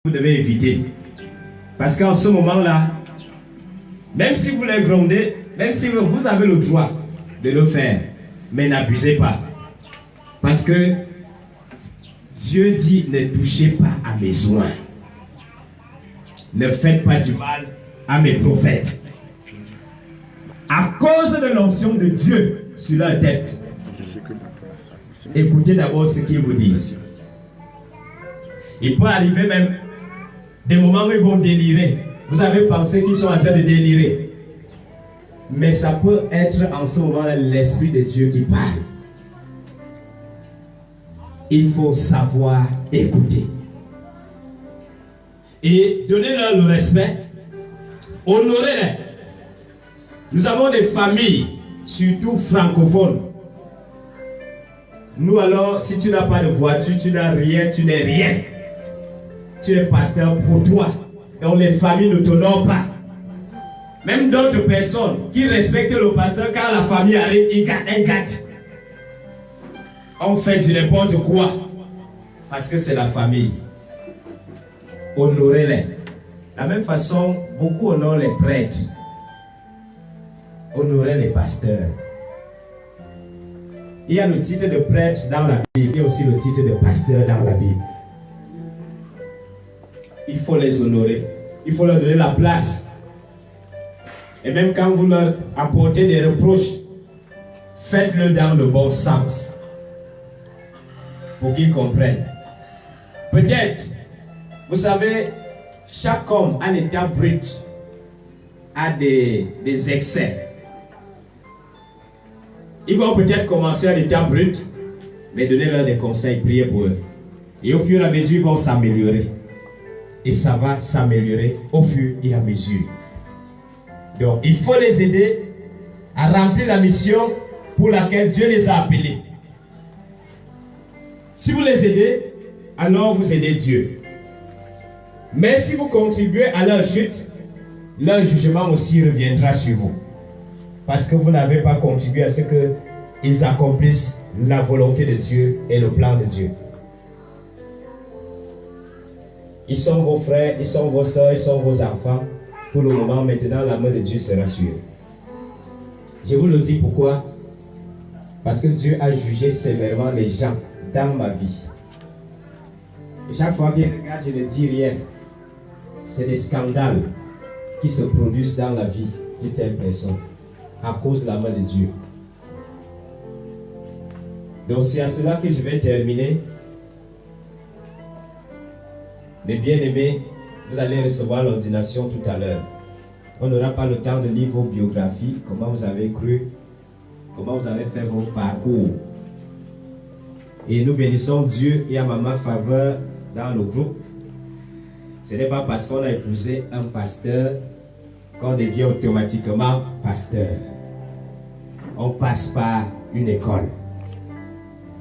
vous devez éviter. Parce qu'en ce moment-là, même si vous les grondez, même si vous avez le droit de le faire, mais n'abusez pas. Parce que Dieu dit, ne touchez pas à mes soins. Ne faites pas du mal à mes prophètes. À cause de l'onction de Dieu sur leur tête. Écoutez d'abord ce qu'ils vous disent. Il peut arriver même des moments où ils vont délirer. Vous avez pensé qu'ils sont en train de délirer. Mais ça peut être en ce moment l'Esprit de Dieu qui parle. Il faut savoir écouter. Et donnez-leur le respect. Honorez-les. Nous avons des familles, surtout francophones. Nous alors, si tu n'as pas de voiture, tu n'as rien, tu n'es rien. Tu es pasteur pour toi. Donc les familles ne t'honorent pas. Même d'autres personnes qui respectent le pasteur, quand la famille arrive, ils gâtent. On fait du n'importe quoi. Parce que c'est la famille. Honorez-les. De la même façon, beaucoup honorent les prêtres. Honorez les pasteurs. Il y a le titre de prêtre dans la Bible. Il y a aussi le titre de pasteur dans la Bible. Il faut les honorer. Il faut leur donner la place. Et même quand vous leur apportez des reproches, faites-le dans le bon sens. Pour qu'ils comprennent. Peut-être, vous savez, chaque homme à l'état brut a des excès. Ils vont peut-être commencer à l'état brut, mais donnez-leur des conseils, priez pour eux. Et au fur et à mesure, ils vont s'améliorer. Et ça va s'améliorer au fur et à mesure. Donc, il faut les aider à remplir la mission pour laquelle Dieu les a appelés. Si vous les aidez, alors vous aidez Dieu. Mais si vous contribuez à leur chute, leur jugement aussi reviendra sur vous. Parce que vous n'avez pas contribué à ce qu'ils accomplissent la volonté de Dieu et le plan de Dieu. Ils sont vos frères, ils sont vos soeurs, ils sont vos enfants. Pour le moment, maintenant, la main de Dieu sera sur eux. Je vous le dis pourquoi? Parce que Dieu a jugé sévèrement les gens dans ma vie. Et chaque fois qu'ils regardent, je ne dis rien. C'est des scandales qui se produisent dans la vie de telle personne à cause de la main de Dieu. Donc c'est à cela que je vais terminer. Mes bien-aimés, vous allez recevoir l'ordination tout à l'heure. On n'aura pas le temps de lire vos biographies, comment vous avez cru, comment vous avez fait vos parcours. Et nous bénissons Dieu et à ma faveur dans le groupe. Ce n'est pas parce qu'on a épousé un pasteur qu'on devient automatiquement pasteur. On passe par une école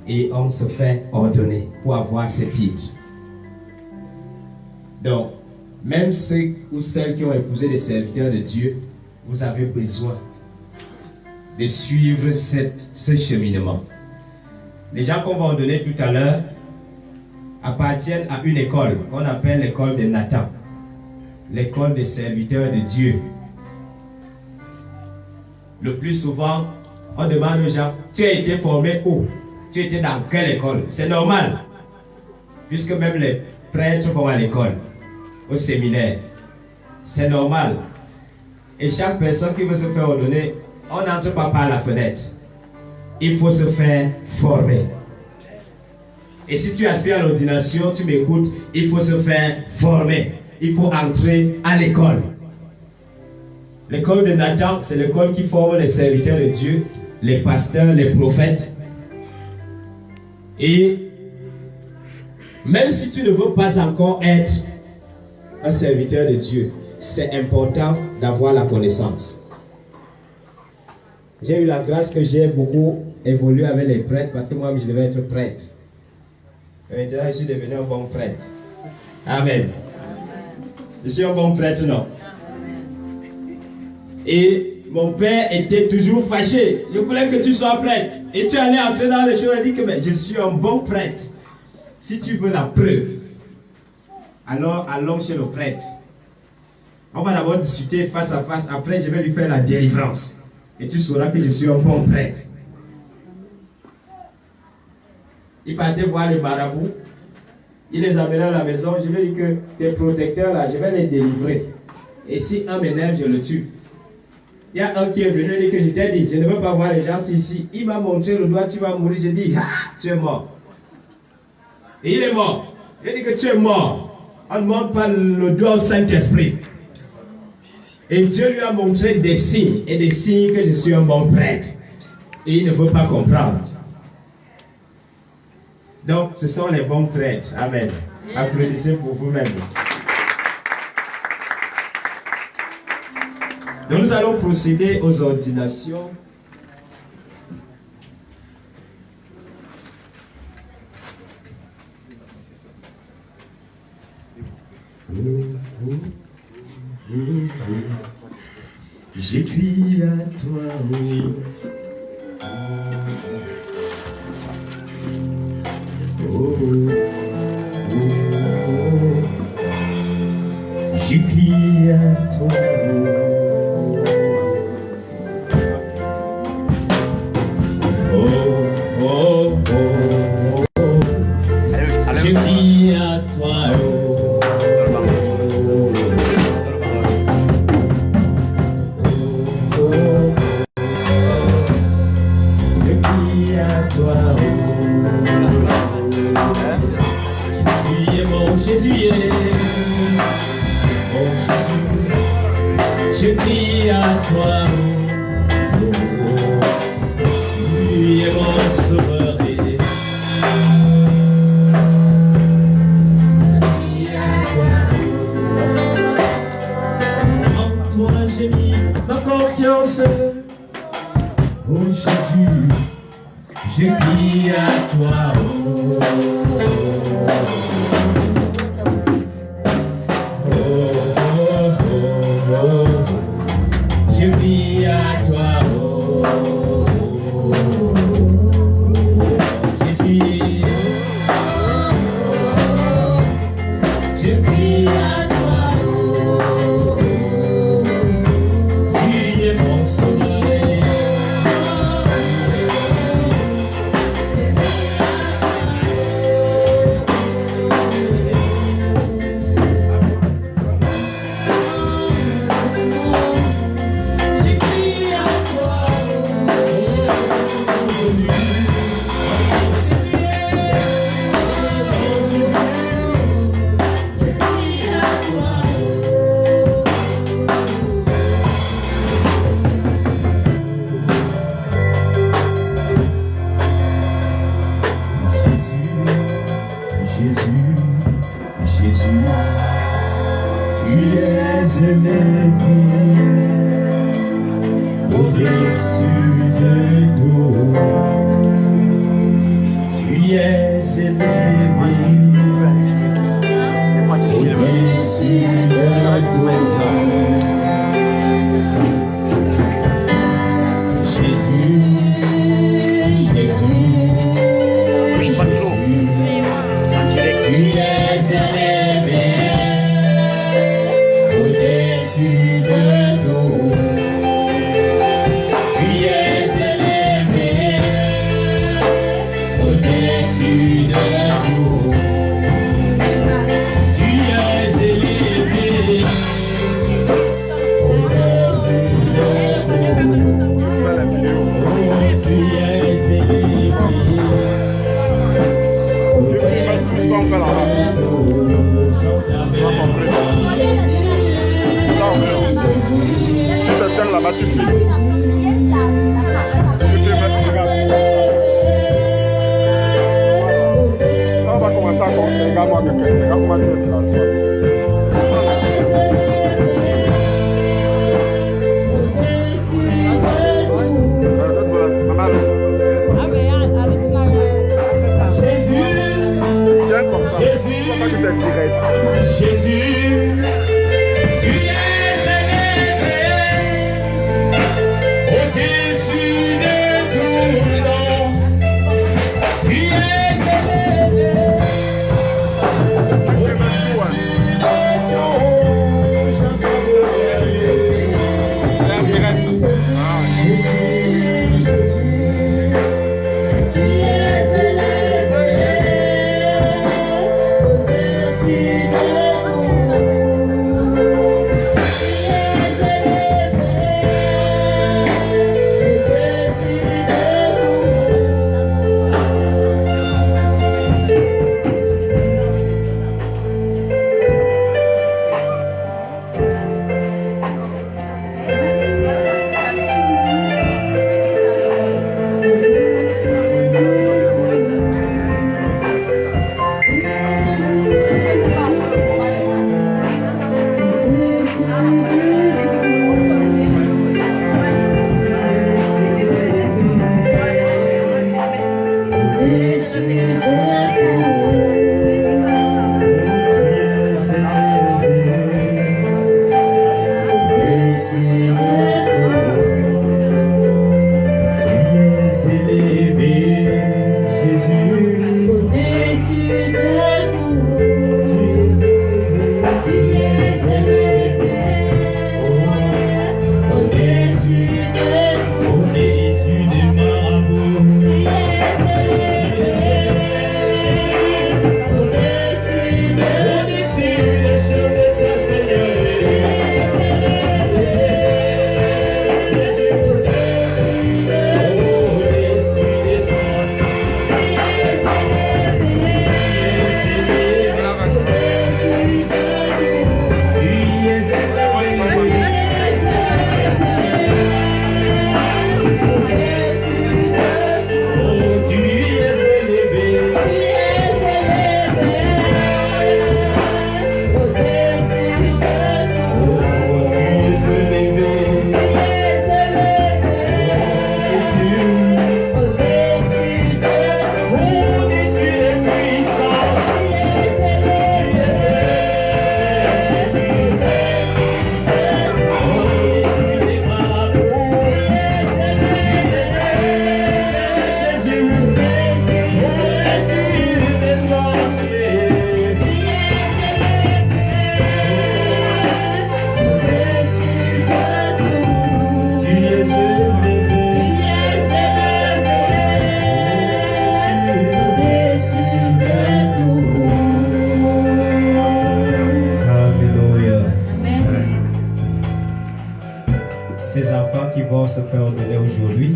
et on se fait ordonner pour avoir ce titre. Donc, même ceux ou celles qui ont épousé des serviteurs de Dieu, vous avez besoin de suivre ce cheminement. Les gens qu'on va ordonner tout à l'heure appartiennent à une école qu'on appelle l'école de Nathan, l'école des serviteurs de Dieu. Le plus souvent, on demande aux gens, tu as été formé où? Tu étais dans quelle école? C'est normal, puisque même les prêtres vont à l'école, au séminaire. C'est normal. Et chaque personne qui veut se faire ordonner, on n'entre pas par la fenêtre. Il faut se faire former. Et si tu aspires à l'ordination, tu m'écoutes, il faut se faire former. Il faut entrer à l'école. L'école de Nathan, c'est l'école qui forme les serviteurs de Dieu, les pasteurs, les prophètes. Et même si tu ne veux pas encore être un serviteur de Dieu, c'est important d'avoir la connaissance. J'ai eu la grâce que j'ai beaucoup évolué avec les prêtres parce que moi je devais être prêtre. Et maintenant je suis devenu un bon prêtre. Amen. Je suis un bon prêtre, non? Et mon père était toujours fâché. Je voulais que tu sois prêtre. Et tu allais entrer dans les choses et dire que mais je suis un bon prêtre. Si tu veux la preuve, Alors, allons chez le prêtre. On va d'abord discuter face à face. Après, je vais lui faire la délivrance. Et tu sauras que je suis un bon prêtre. Il partait voir le marabout. Il les amène à la maison. Je vais lui dire que tes protecteurs là, je vais les délivrer. Et si un m'énerve, je le tue. Il y a un qui est venu et dit que je t'ai dit, je ne veux pas voir les gens ici. Il m'a montré le doigt, tu vas mourir. Je dis, ah, tu es mort. Et il est mort. Il dit que tu es mort. On ne montre pas le doigt au Saint-Esprit. Et Dieu lui a montré des signes et des signes que je suis un bon prêtre. Et il ne veut pas comprendre. Donc, ce sont les bons prêtres. Amen. Applaudissez pour vous-même. Donc, nous allons procéder aux ordinations. J'écris à toi, oui. Oh, oh, oh. J'écris à toi, oh, oh, oh, oh. J'écris à toi, oh. Je crie à toi, oh, tu es mon sauveur. En toi j'ai mis ma confiance, oh Jésus, je crie à toi, oh. Je crie à toi, oh, oh, oh, Jésus, je crie à toi, oh, tu es mon sauveur. Se faire donner aujourd'hui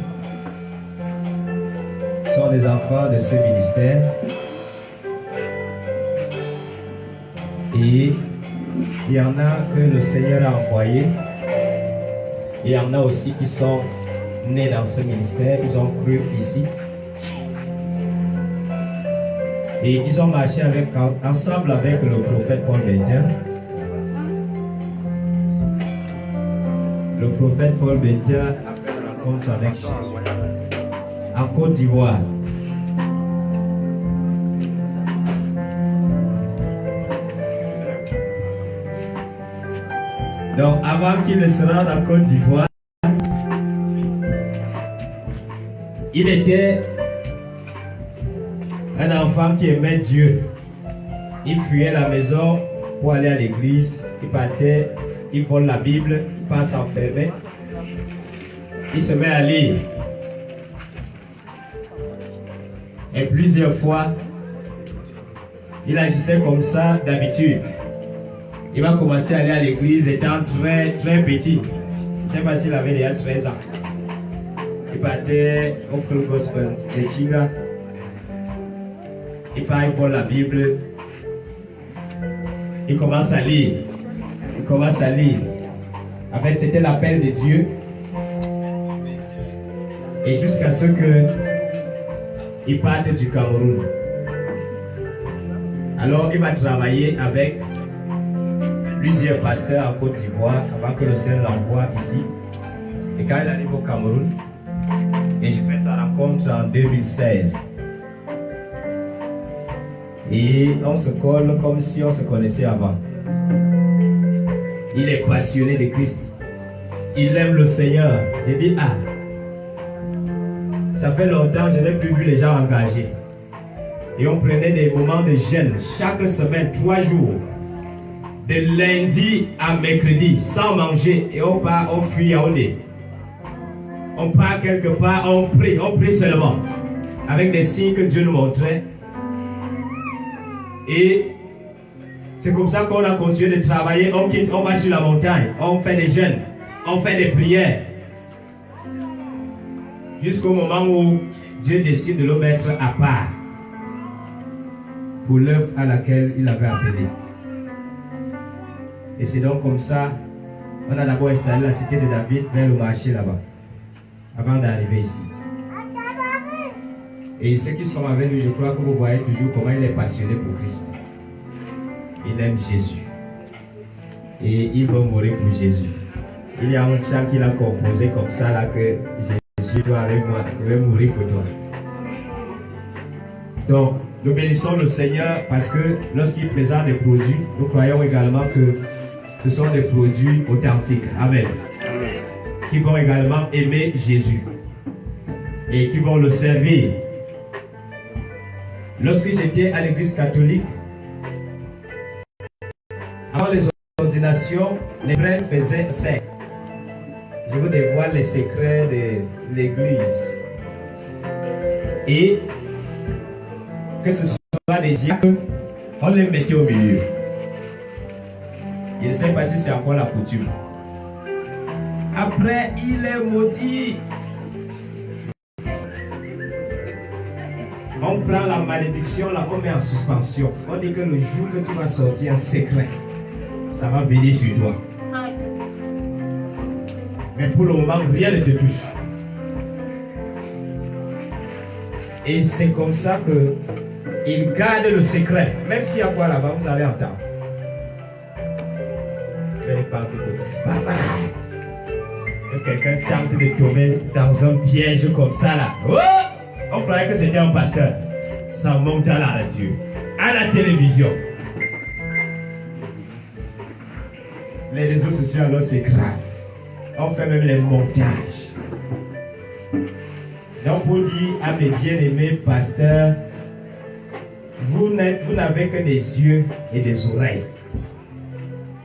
sont les enfants de ce ministère et il y en a que le Seigneur a envoyé, il y en a aussi qui sont nés dans ce ministère, ils ont cru ici et ils ont marché ensemble avec le prophète Paul Bentin. Le prophète Paul Bentin a fait une rencontre avec Jésus en Côte d'Ivoire. Donc, avant qu'il ne se rende en Côte d'Ivoire, il était un enfant qui aimait Dieu. Il fuyait la maison pour aller à l'église. Il partait, il vole la Bible, il passe s'enfermer. Il se met à lire. Et plusieurs fois, il agissait comme ça d'habitude. Il va commencer à aller à l'église étant très petit. Je ne sais pas s'il avait déjà 13 ans. Il partait au club gospel de Chiga. Il part, il vole la Bible. Il commence à lire. Il commence à lire. En fait, c'était l'appel de Dieu. Et jusqu'à ce qu'il parte du Cameroun. Alors, il va travailler avec plusieurs pasteurs en Côte d'Ivoire avant que le Seigneur l'envoie ici. Et quand il arrive au Cameroun, et je fais sa rencontre en 2016. Et on se colle comme si on se connaissait avant. Il est passionné de Christ. Il aime le Seigneur. J'ai dit, ah, ça fait longtemps que je n'ai plus vu les gens engagés. Et on prenait des moments de jeûne chaque semaine, 3 jours. De lundi à mercredi, sans manger. Et on part, on fuit Yaoundé. On part quelque part, on prie seulement. Avec des signes que Dieu nous montrait. Et c'est comme ça qu'on a continué de travailler. On va sur la montagne, on fait des jeûnes, on fait des prières. Jusqu'au moment où Dieu décide de le mettre à part pour l'œuvre à laquelle il avait appelé. Et c'est donc comme ça, on a d'abord installé la cité de David vers le marché là-bas, avant d'arriver ici. Et ceux qui sont avec lui, je crois que vous voyez toujours comment il est passionné pour Christ. Il aime Jésus. Et il veut mourir pour Jésus. Il y a un chant qu'il a composé comme ça là que Jésus, toi avec moi, il veut mourir pour toi. Donc, nous bénissons le Seigneur parce que lorsqu'il présente des produits, nous croyons également que ce sont des produits authentiques. Amen. Amen. Qui vont également aimer Jésus et qui vont le servir. Lorsque j'étais à l'église catholique, Avant les ordinations, les prêtres faisaient ça. Je vous dévoile les secrets de l'église. Et que ce soit les diacres, on les mettait au milieu. Je ne sais pas si c'est encore la coutume. Après, il est maudit. On prend la malédiction, là, on met en suspension. On dit que le jour que tu vas sortir en secret, ça va venir sur toi. Mais pour le moment, rien ne te touche. Et c'est comme ça que il garde le secret. Même s'il y a quoi là-bas, vous allez entendre. Venez pas de bêtises. Que quelqu'un tente de tomber dans un piège comme ça là. Oh! On croyait que c'était un pasteur. Ça monte à la radio, à la télévision. Les réseaux sociaux, alors c'est grave. On fait même les montages. Donc pour dire à mes bien-aimés pasteurs, vous n'avez que des yeux et des oreilles.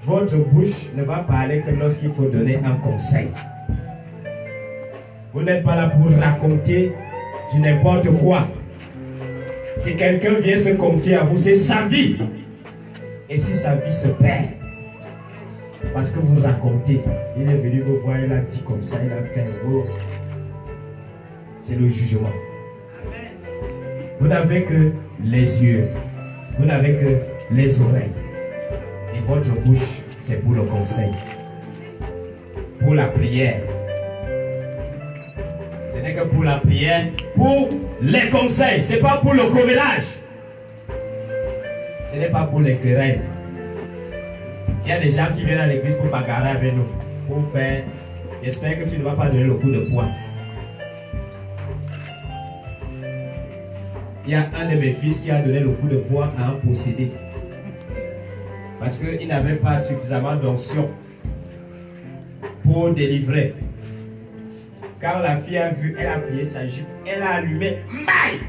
Votre bouche ne va parler que lorsqu'il faut donner un conseil. Vous n'êtes pas là pour raconter du n'importe quoi. Si quelqu'un vient se confier à vous, c'est sa vie. Et si sa vie se perd, parce que vous racontez, il est venu vous voir, il a dit comme ça, il a fait oh. C'est le jugement. Vous n'avez que les yeux, vous n'avez que les oreilles. Et votre bouche, c'est pour le conseil, pour la prière. Ce n'est que pour la prière, pour les conseils. Ce n'est pas pour le commérage. Ce n'est pas pour les querelles. Il y a des gens qui viennent à l'église pour bagarrer avec nous. Pour faire. J'espère que tu ne vas pas donner le coup de poing. Il y a un de mes fils qui a donné le coup de poing à un possédé. Parce qu'il n'avait pas suffisamment d'onction pour délivrer. Quand la fille a vu, elle a plié sa jupe, elle a allumé. Maï!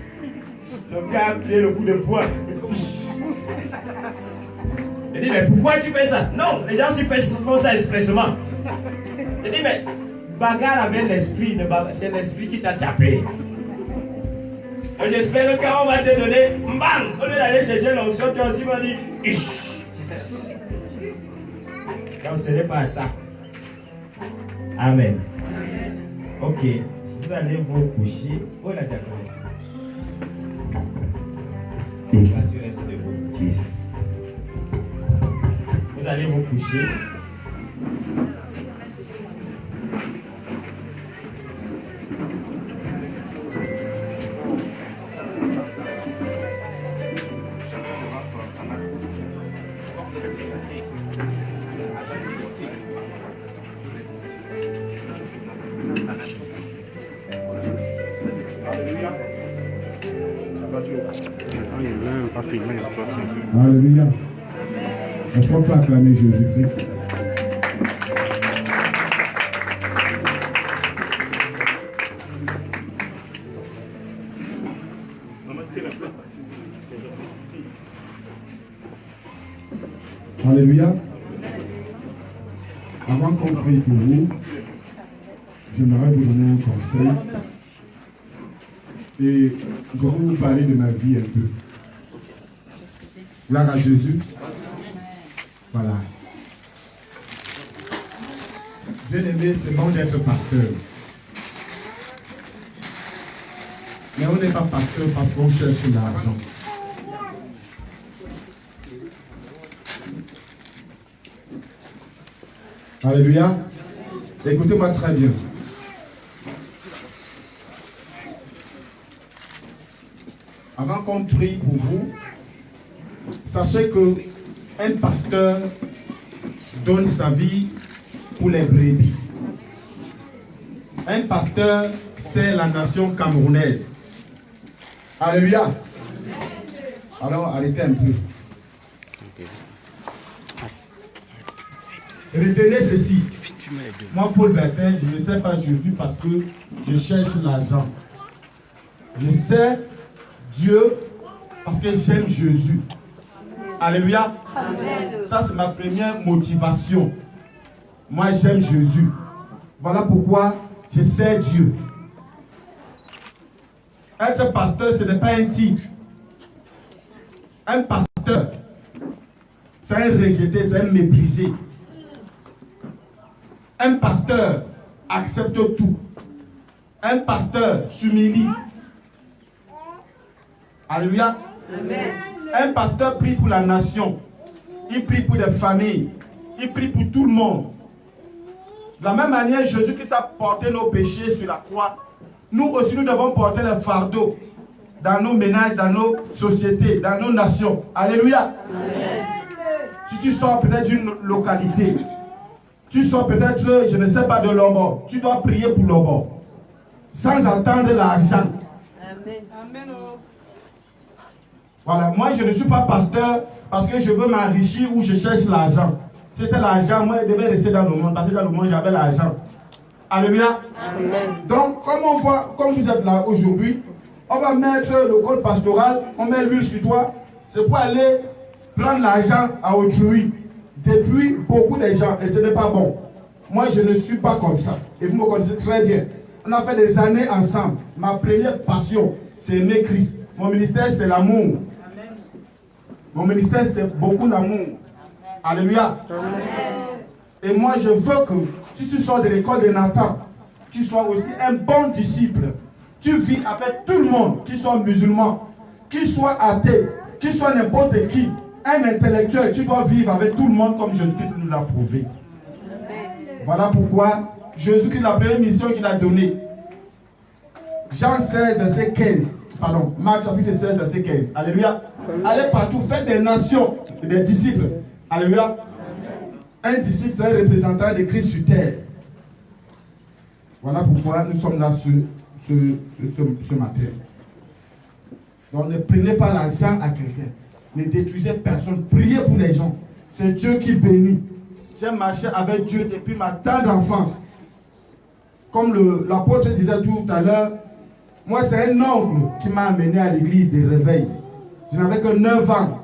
Le gars a plié le coup de poing. Il dit, mais pourquoi tu fais ça? Non, les gens font ça expressément. Il dit, mais bagarre avec l'esprit, c'est l'esprit qui t'a tapé. J'espère que quand on va te donner, bang, au lieu d'aller chercher l'onction, tu aussi vas dire, ish. Donc ce n'est pas ça. Amen. Ok, vous allez vous coucher. Où est la diaconesse? Là, tu restes debout. Jesus. Vous allez vous coucher. Alléluia. Est-ce qu'on peut acclamer Jésus-Christ? Alléluia. Avant qu'on prie pour vous, j'aimerais vous donner un conseil. Et je vais vous parler de ma vie un peu. Gloire à Jésus. Voilà. Bien aimé, c'est bon d'être pasteur. Mais on n'est pas pasteur parce qu'on cherche l'argent. Alléluia. Écoutez-moi très bien. Avant qu'on prie pour vous, sachez que un pasteur donne sa vie pour les brebis. Un pasteur, c'est la nation camerounaise. Alléluia. Alors, arrêtez un peu. Retenez ceci. Moi, Paul Bertin, je ne sais pas Jésus parce que je cherche l'argent. Je sais Dieu parce que j'aime Jésus. Alléluia. Amen. Ça, c'est ma première motivation. Moi, j'aime Jésus. Voilà pourquoi je sers Dieu. Être pasteur, ce n'est pas un titre. Un pasteur, c'est un rejeté, c'est un méprisé. Un pasteur accepte tout. Un pasteur s'humilie. Alléluia. Amen. Un pasteur prie pour la nation. Il prie pour les familles. Il prie pour tout le monde. De la même manière, Jésus-Christ a porté nos péchés sur la croix. Nous aussi, nous devons porter le fardeau dans nos ménages, dans nos sociétés, dans nos nations. Alléluia. Amen. Si tu sors peut-être d'une localité, tu sors peut-être, je ne sais pas, de Lombok, tu dois prier pour Lombok. Sans attendre l'argent. Amen. Amen. Voilà, moi je ne suis pas pasteur parce que je veux m'enrichir ou je cherche l'argent. Si c'était l'argent, moi je devais rester dans le monde parce que dans le monde j'avais l'argent. Alléluia. Amen. Donc, comme on voit, comme vous êtes là aujourd'hui, on va mettre le code pastoral, on met l'huile sur toi, c'est pour aller prendre l'argent à autrui. Depuis beaucoup de gens, et ce n'est pas bon. Moi je ne suis pas comme ça. Et vous me connaissez très bien. On a fait des années ensemble. Ma première passion, c'est aimer Christ. Mon ministère, c'est l'amour. Mon ministère, c'est beaucoup l'amour. Alléluia. Et moi, je veux que, si tu sors de l'école de Nathan, tu sois aussi un bon disciple. Tu vis avec tout le monde, qui soit musulman, qui soit athée, qui soit n'importe qui. Un intellectuel, tu dois vivre avec tout le monde comme Jésus-Christ nous l'a prouvé. Voilà pourquoi Jésus-Christ, la première mission qu'il a donnée. Jean 16, verset 15. Pardon, Marc chapitre 16, verset 15. Alléluia. Allez partout, faites des nations, des disciples. Alléluia. Un disciple, c'est un représentant de Christ sur terre. Voilà pourquoi nous sommes là ce matin. Donc ne prenez pas l'argent à quelqu'un. Ne détruisez personne. Priez pour les gens. C'est Dieu qui bénit. J'ai marché avec Dieu depuis ma tendre enfance. Comme l'apôtre disait tout à l'heure, moi c'est un oncle qui m'a amené à l'église des réveils. Je n'avais que 9 ans.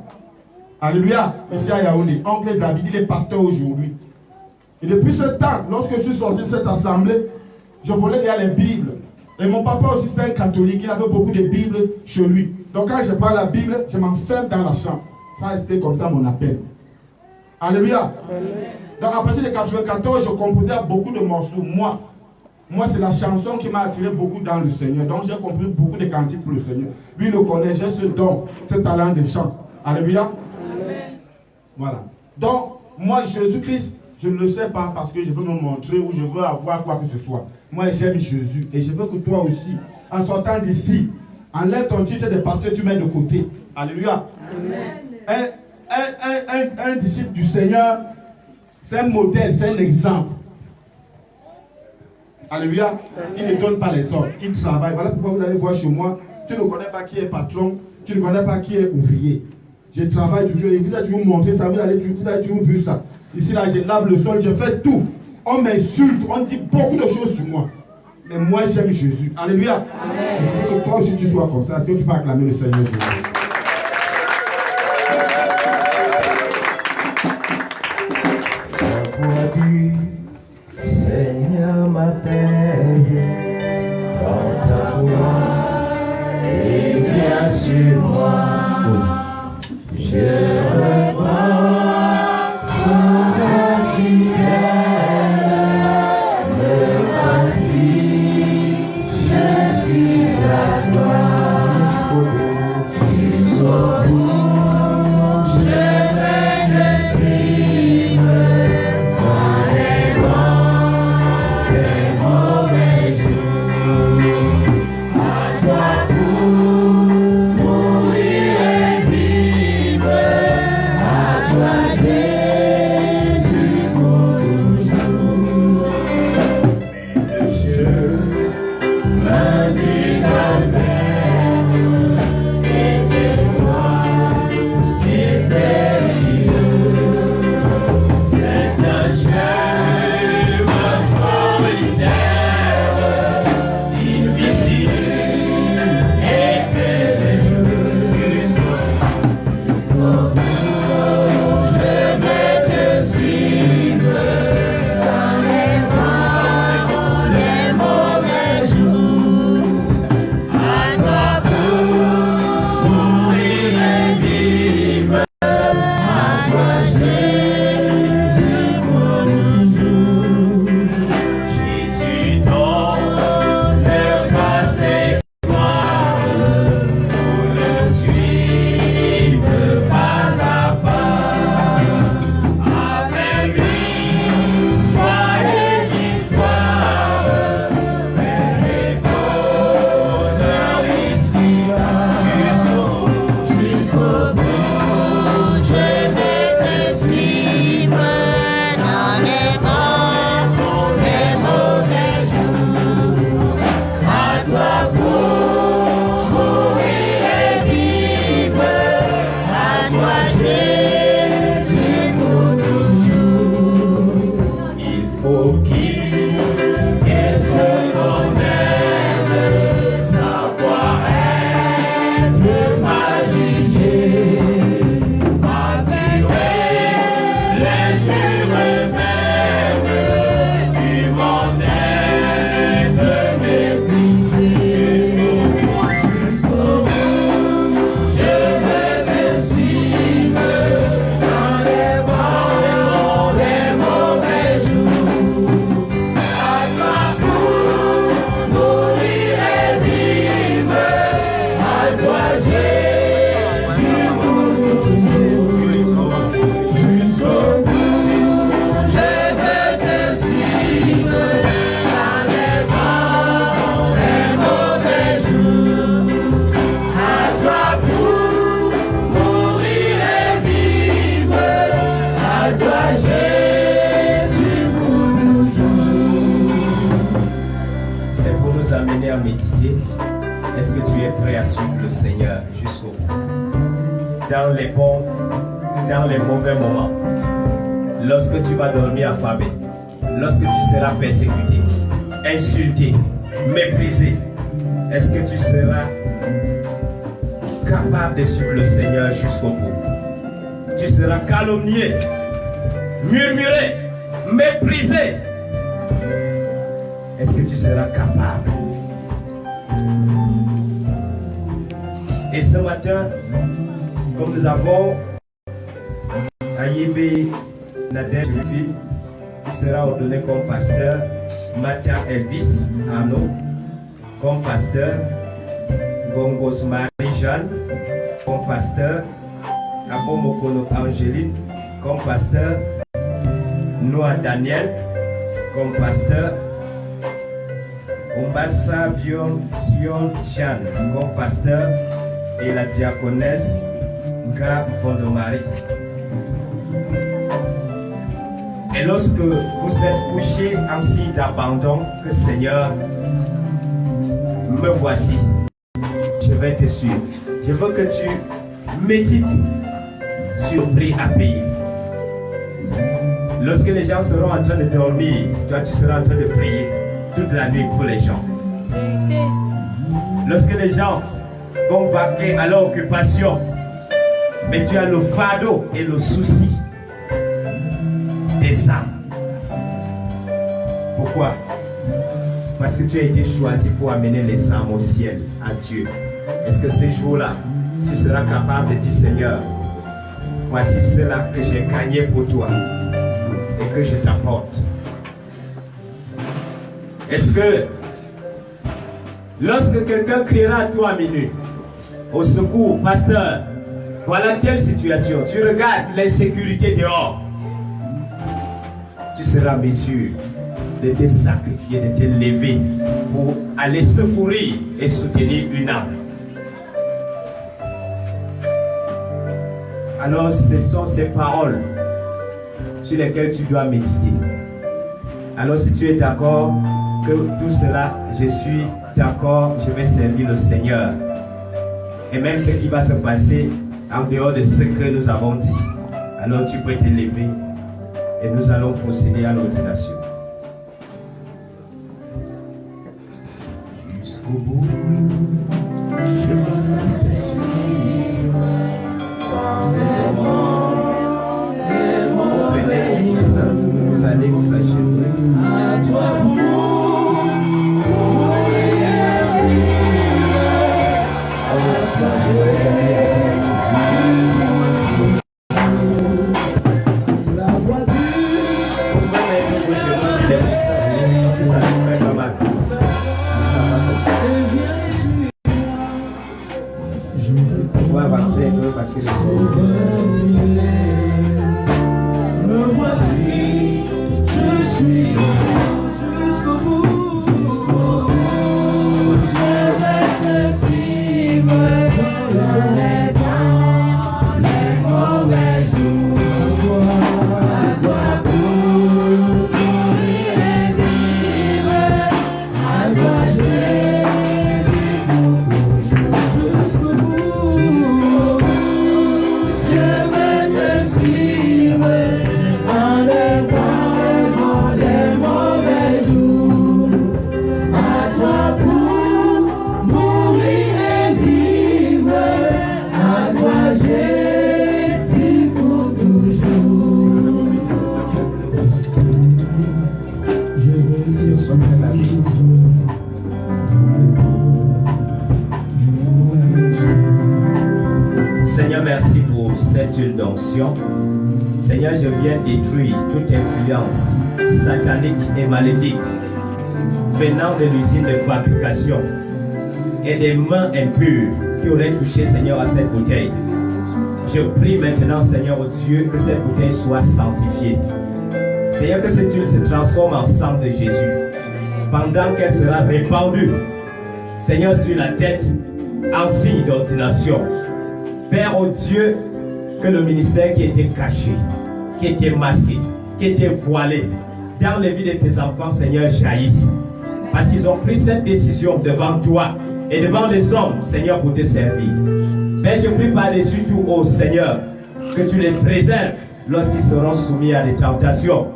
Alléluia. Ici à Yaoundé. Oncle David, il est pasteur aujourd'hui. Et depuis ce temps, lorsque je suis sorti de cette assemblée, je voulais lire les Bibles. Et mon papa aussi c'était un catholique, il avait beaucoup de Bibles chez lui. Donc quand je parle la Bible, je m'enferme dans la chambre. Ça a resté comme ça mon appel. Alléluia. Donc à partir de 1994, je composais beaucoup de morceaux. Moi c'est la chanson qui m'a attiré beaucoup dans le Seigneur. Donc j'ai compris beaucoup de cantiques pour le Seigneur. Lui il le connaît, j'ai ce don, ce talent de chant. Alléluia. Voilà. Donc moi Jésus-Christ, je ne le sais pas parce que je veux me montrer ou je veux avoir quoi que ce soit. Moi j'aime Jésus et je veux que toi aussi, en sortant d'ici, enlève ton titre de pasteur, tu mets de côté. Alléluia. Un disciple du Seigneur, c'est un modèle, c'est un exemple. Alléluia. Il ne donne pas les ordres, il travaille. Voilà pourquoi vous allez voir chez moi, tu ne connais pas qui est patron, tu ne connais pas qui est ouvrier. Je travaille toujours et vous allez toujours montrer ça, vous allez toujours vu ça. Ici là, je lave le sol, je fais tout. On m'insulte, on dit beaucoup de choses sur moi. Mais moi j'aime Jésus. Alléluia. Amen. Je veux que toi aussi tu sois comme ça. Est-ce que tu peux acclamer le Seigneur Jésus? La voix du Seigneur m'appelle dans ta voix et viens sur moi. Je réponds sans la fidèle. Me voici, je suis à toi. Jusqu'au bout, je vais te suivre dans les Jésus pour toujours. C'est pour nous amener à méditer. Est-ce que tu es prêt à suivre le Seigneur jusqu'au bout? Dans les bons, dans les mauvais moments, lorsque tu vas dormir affamé, lorsque tu seras persécuté, insulté, méprisé, est-ce que tu seras capable de suivre le Seigneur jusqu'au bout? Tu seras calomnié, murmuré, méprisé. Est-ce que tu seras capable? Et ce matin, comme nous avons Ayébé Nadège, qui sera ordonné comme pasteur, Mata Elvis Arnaud comme pasteur, Gongos Marie-Jeanne comme pasteur, Abomokono Angéline comme pasteur, Noah Daniel comme pasteur, Ombassa Bion Chan comme pasteur et la diaconesse Nga Fondomari. Et lorsque vous êtes couché en signe d'abandon, que Seigneur, me voici, je vais te suivre. Je veux que tu médites sur le prix à payer. Lorsque les gens seront en train de dormir, toi tu seras en train de prier toute la nuit pour les gens. Lorsque les gens vont vaquer à leur occupation, mais tu as le fardeau et le souci des âmes. Pourquoi? Parce que tu as été choisi pour amener les âmes au ciel, à Dieu. Est-ce que ces jours-là, tu seras capable de dire, Seigneur, voici cela que j'ai gagné pour toi et que je t'apporte? Est-ce que lorsque quelqu'un criera à toi à minuit, au secours, pasteur, voilà telle situation, tu regardes l'insécurité dehors, tu seras mesure de te sacrifier, de te lever pour aller secourir et soutenir une âme? Alors ce sont ces paroles sur lesquelles tu dois méditer. Alors si tu es d'accord que tout cela, je suis d'accord, je vais servir le Seigneur. Et même ce qui va se passer en dehors de ce que nous avons dit, alors tu peux te lever et nous allons procéder à l'ordination. Jusqu'au bout, je vais te suivre. Venez tous, vous allez vous agenouiller. À toi la voiture. C'est ça, fait pas mal. Ça va comme ça. On va avancer un peu parce que me voici, je suis jusqu'au bout. Je vais te suivre dans les bons, les mauvais jours. À toi pour mourir et vivre. À toi Jésus pour toujours. Jusqu'au bout. Je vais te suivre dans les bons, dans les mauvais jours. À toi pour mourir et vivre. À toi Jésus pour toujours. Je vais te suivre. Seigneur, merci pour cette huile d'onction. Seigneur, je viens détruire toute influence satanique et maléfique venant de l'usine de fabrication et des mains impures qui auraient touché, Seigneur, à cette bouteille. Je prie maintenant, Seigneur, au Dieu, que cette bouteille soit sanctifiée. Seigneur, que cette huile se transforme en sang de Jésus pendant qu'elle sera répandue, Seigneur, sur la tête en signe d'ordination. Père, oh Dieu, que le ministère qui était caché, qui était masqué, qui étaient voilées dans les vies de tes enfants, Seigneur, jaillissent. Parce qu'ils ont pris cette décision devant toi et devant les hommes, Seigneur, pour te servir. Mais je prie par-dessus tout, ô Seigneur, que tu les préserves lorsqu'ils seront soumis à des tentations.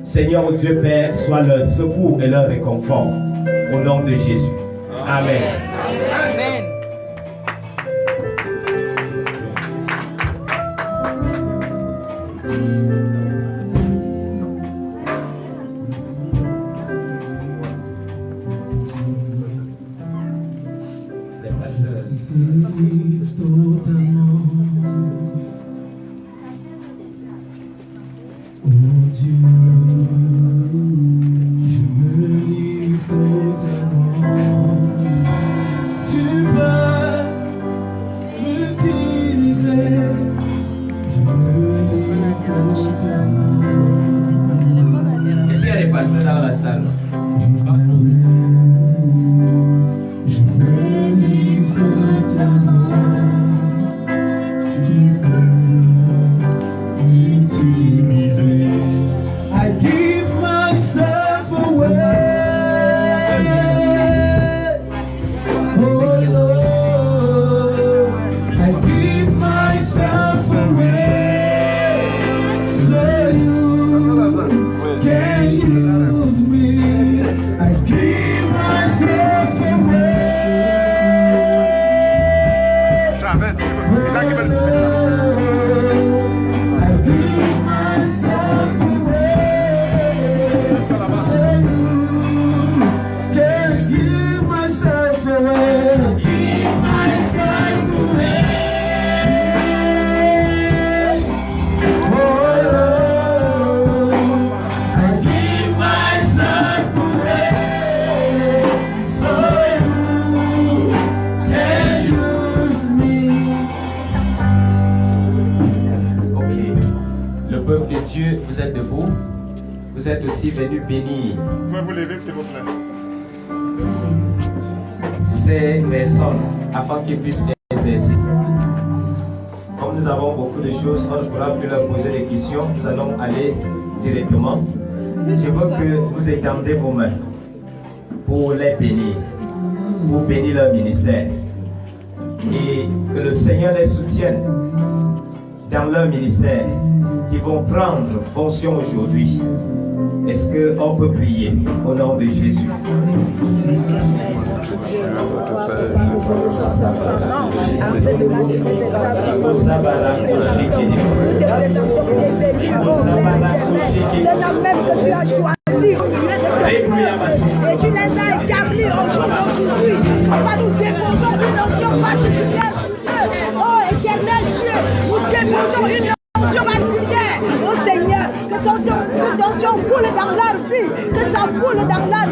Seigneur, ô Dieu Père, sois leur secours et leur réconfort. Au nom de Jésus. Amen. Amen. Livre totalement. Oh Dieu, je me livre totalement. Tu vas m'utiliser. Je me livre totalement. Est-ce qu'il y a des pasteurs dans la salle? Je me livre totalement. Tu peux m'utiliser. I give myself away. Oh Lord, I give myself away. So you can use me. I give myself away. I give myself away. So you can give myself away. Give myself away. Oh Lord, I give myself away. So you can use me. Ok. Le peuple de Dieu, vous êtes debout. Vous êtes aussi venus bénir Vous pouvez vous lever, s'il vous plaît. ces personnes afin qu'ils puissent exercer. Comme nous avons beaucoup de choses, on ne pourra plus leur poser des questions. Nous allons aller directement. Je veux que vous étendez vos mains pour les bénir, pour bénir leur ministère. Et que le Seigneur les soutienne dans leur ministère, qui vont prendre fonction aujourd'hui. Est-ce qu'on peut prier au nom de Jésus? C'est la même que tu as choisi. Et tu les as établis aujourd'hui. Nous déposons une onction particulière sur eux. Oh éternel Dieu, nous déposons une onction particulière. Oh Seigneur, que cette onction coule dans leur vie, que ça coule dans leur